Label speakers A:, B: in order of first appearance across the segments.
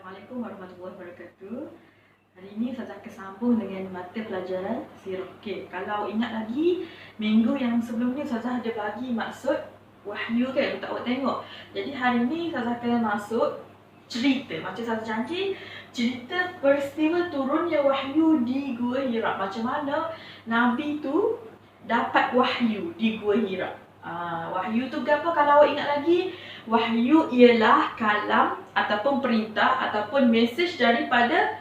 A: Assalamualaikum warahmatullahi wabarakatuh. Hari ini saya akan sambung dengan mata pelajaran sirah. Okey, kalau ingat lagi minggu yang sebelumnya saya ada bagi maksud wahyu kan untuk awak tengok. Jadi hari ini saya akan masuk cerita. Macam saya janji, cerita peristiwa turunnya wahyu di Gua Hira. Macam mana Nabi tu dapat wahyu di Gua Hira. Wahyu tu apa kalau awak ingat lagi? Wahyu ialah kalam ataupun perintah ataupun mesej daripada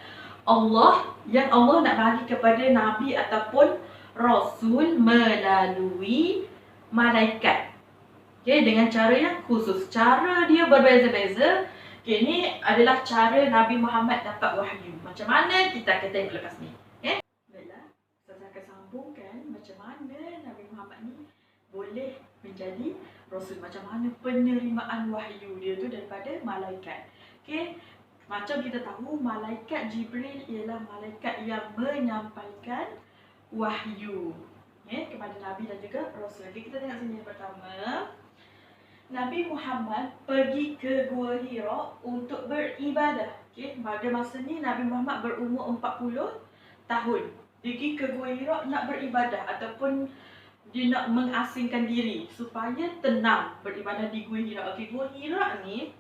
A: Allah yang Allah nak bagi kepada Nabi ataupun Rasul melalui malaikat. Okay, dengan cara yang khusus. Cara dia berbeza-beza. Okay, ini adalah cara Nabi Muhammad dapat wahyu. Macam mana kita akan tengok lepas ni. Okay? Baiklah, saya akan sambungkan macam mana Nabi Muhammad ni boleh menjadi Rasul. Macam mana penerimaan wahyu dia tu daripada malaikat. Okay? Macam kita tahu, malaikat Jibril ialah malaikat yang menyampaikan wahyu kepada Nabi dan juga Rasul. Okay, kita tengok sini yang pertama. Nabi Muhammad pergi ke Gua Hira untuk beribadah. Okay? Pada masa ni Nabi Muhammad berumur 40 tahun. Pergi ke Gua Hira nak beribadah ataupun dia nak mengasingkan diri supaya tenang beribadah di Gua Hira. Okay, Gua Hira ni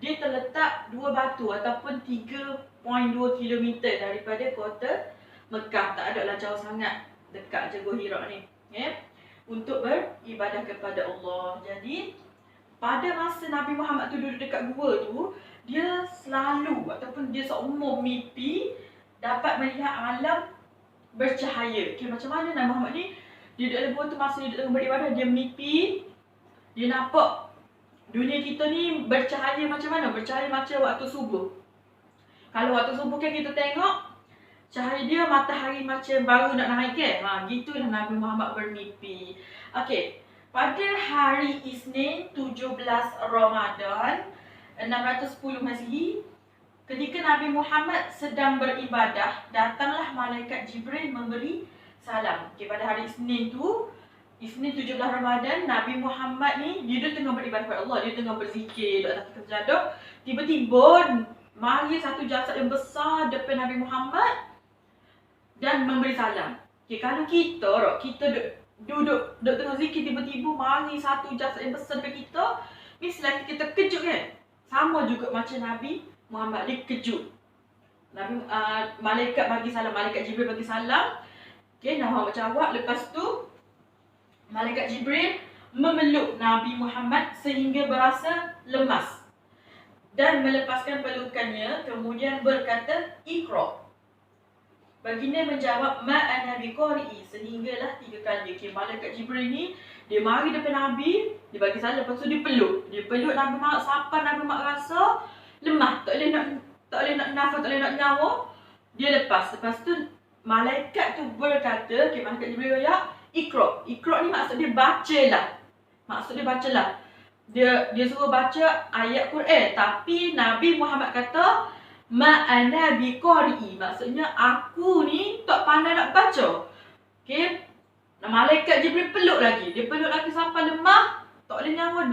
A: dia terletak 2 batu ataupun 3.2 km daripada kota Mekah. Tak adalah jauh sangat, dekat je Gua Hira ni. Untuk beribadah kepada Allah. Jadi pada masa Nabi Muhammad tu duduk dekat gua tu, dia selalu ataupun dia seumur mimpi dapat melihat alam bercahaya. Okay, macam mana Nabi Muhammad ni dia duduk dalam gua tu, masa dia duduk tengah beribadah, dia mimpi dia nampak dunia kita ni bercahaya macam mana? Bercahaya macam waktu subuh. Kalau waktu subuh kan kita tengok cahaya dia matahari macam baru nak naik kan? Gitulah Nabi Muhammad bermimpi. Okey, pada hari Isnin 17 Ramadan 610 Masihi, ketika Nabi Muhammad sedang beribadah, datanglah malaikat Jibril memberi salam. Okay, pada hari Isnin tu, Isnin 17 Ramadan, Nabi Muhammad ni dia tengah beribadah kepada Allah, dia tengah berzikir, duduk atas sejadah. Tiba-tiba mari satu jasad yang besar depan Nabi Muhammad dan memberi salam. Okay, kalau kita duduk tengah zikir, tiba-tiba mari satu jasad yang besar depan kita, mestilah kita kejut kan? Sama juga macam Nabi Muhammad ni kejut. Malaikat bagi salam, malaikat Jibril bagi salam. Okay, Nabi Muhammad jawab. Lepas tu malaikat Jibril memeluk Nabi Muhammad sehingga berasa lemas dan melepaskan pelukannya, kemudian berkata, "Iqra." Baginda menjawab, "Ma ana biqari'i," sehinggalah 3 kali. Okay, malaikat Jibril ni dia mari depan Nabi, dia bagi salam, lepas tu dia peluk Nabi Muhammad sampai Nabi Muhammad rasa lemah, tak boleh nak nafas, tak boleh nak nyawa. Dia lepas tu malaikat tu berkata, okay, malaikat Jibril ya, "Iqra." Iqra ni maksud dia bacalah. Dia suruh baca ayat Quran, tapi Nabi Muhammad kata, "Ma ana biqari'i," maksudnya aku ni tak pandai nak baca. Okey. Malaikat Jibril peluk lagi. Dia peluk lagi sampai lemah, tak boleh nyawa,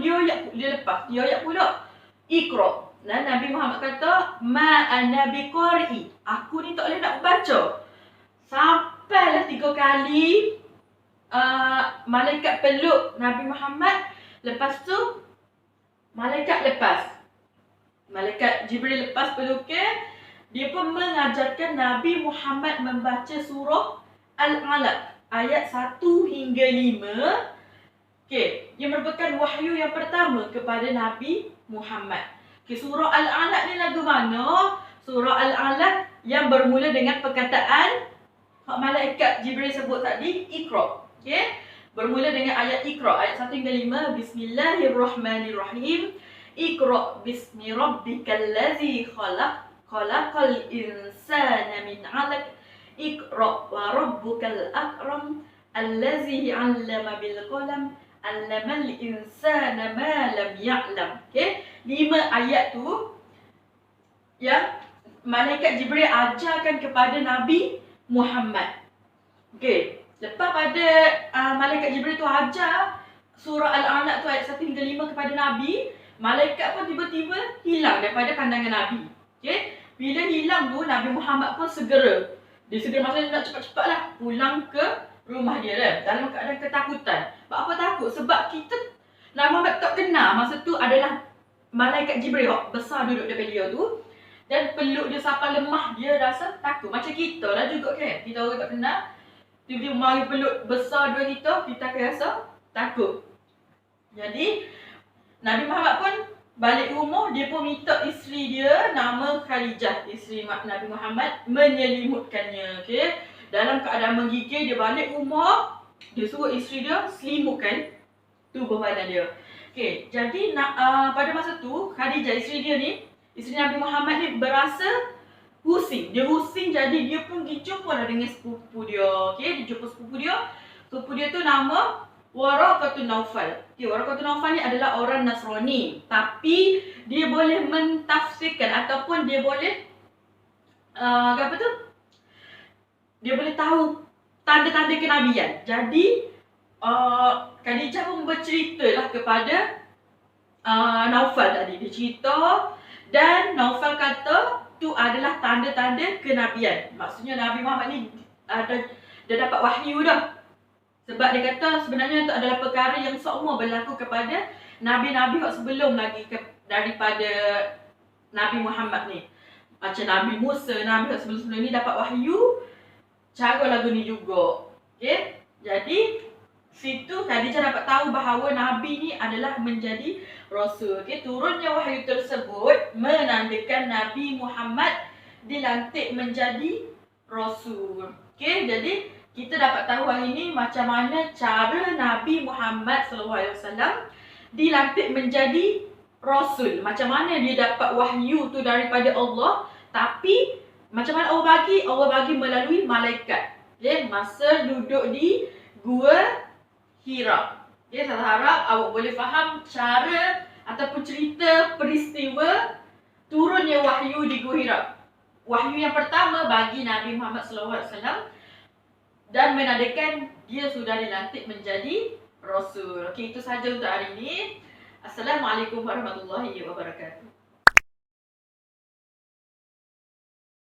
A: dia lepas. Dia ayat pula, "Iqra." Dan Nabi Muhammad kata, "Ma ana biqari'i," aku ni tak boleh nak baca. Sampailah 3 kali malaikat peluk Nabi Muhammad. Lepas tu malaikat Jibril lepas peluknya. Dia pun mengajarkan Nabi Muhammad membaca surah Al-Alaq ayat 1 hingga 5. Okey, dia merupakan wahyu yang pertama kepada Nabi Muhammad. Okey, surah Al-Alaq ni lagu mana? Surah Al-Alaq yang bermula dengan perkataan malaikat Jibril sebut tadi, "Iqra." Okey, bermula dengan ayat Iqra, ayat 1 hingga 5. Bismillahirrahmanirrahim. "Iqra bismi rabbikal ladzi khalaq, khalaqal insana min 'alaq, Iqra wa rabbukal akram, allazi 'allama bil qalam, 'allamal insana ma lam ya'lam." Okey, 5 ayat tu yang malaikat Jibril ajarkan kepada Nabi Muhammad. Okey, lepas pada malaikat Jibril tu ajar surah Al-Alaq tu ayat 1 hingga 5 kepada Nabi, malaikat pun tiba-tiba hilang daripada pandangan Nabi. Okey, Bila hilang tu, Nabi Muhammad pun segera. Dia segera maksudnya nak cepat-cepatlah pulang ke rumah dia kan. Dalam keadaan ketakutan. Apa takut? Sebab kita, Nabi Muhammad tak kenal masa tu adalah malaikat Jibril besar duduk depan dia tu. Dan peluk dia sampai lemah, dia rasa takut. Macam kita lah juga kan. Kita orang tak kenal, tiba-tiba mari peluk besar dua kita akan rasa takut. Jadi Nabi Muhammad pun balik rumah, dia pun minta isteri dia nama Khadijah, isteri Nabi Muhammad, menyelimutkannya. Okay? Dalam keadaan menggigil, dia balik rumah, dia suruh isteri dia selimutkan tubuh badan dia. Okay, jadi pada masa tu Khadijah, isteri dia ni, isteri Nabi Muhammad ni berasa pusing. Dia pusing, jadi dia pun pergi jumpa lah dengan sepupu dia. Okay, dia jumpa sepupu dia. Sepupu dia tu nama Waraqatun Naufal. Okay, Waraqatun Naufal ni adalah orang Nasrani. Tapi dia boleh mentafsirkan ataupun dia boleh apa tu? Dia boleh tahu tanda-tanda kenabian. Jadi Khadijah pun berceritalah kepada Naufal tadi. Dia cerita dan Naufal kata tu adalah tanda-tanda kenabian. Maksudnya Nabi Muhammad ni dia dapat wahyu dah. Sebab dia kata sebenarnya itu adalah perkara yang semua berlaku kepada Nabi-Nabi yang sebelum lagi daripada Nabi Muhammad ni. Macam Nabi Musa, Nabi yang sebelum-sebelum ni dapat wahyu cara lagu ni juga. Okay? Jadi situ Khadijah dapat tahu bahawa Nabi ni adalah menjadi Rasul. Okay? Turunnya wahyu tersebut menandakan Nabi Muhammad dilantik menjadi Rasul. Okay? Jadi kita dapat tahu hari ini macam mana cara Nabi Muhammad SAW dilantik menjadi Rasul. Macam mana dia dapat wahyu tu daripada Allah. Tapi macam mana Allah bagi melalui malaikat. Okay? Masa duduk di Gua Hira. Okay? Saya harap awak boleh faham cara ataupun cerita peristiwa turunnya wahyu di Gua Hira. Wahyu yang pertama bagi Nabi Muhammad SAW dan menandakan dia sudah dilantik menjadi Rasul. Okey, itu sahaja untuk hari ini. Assalamualaikum warahmatullahi wabarakatuh.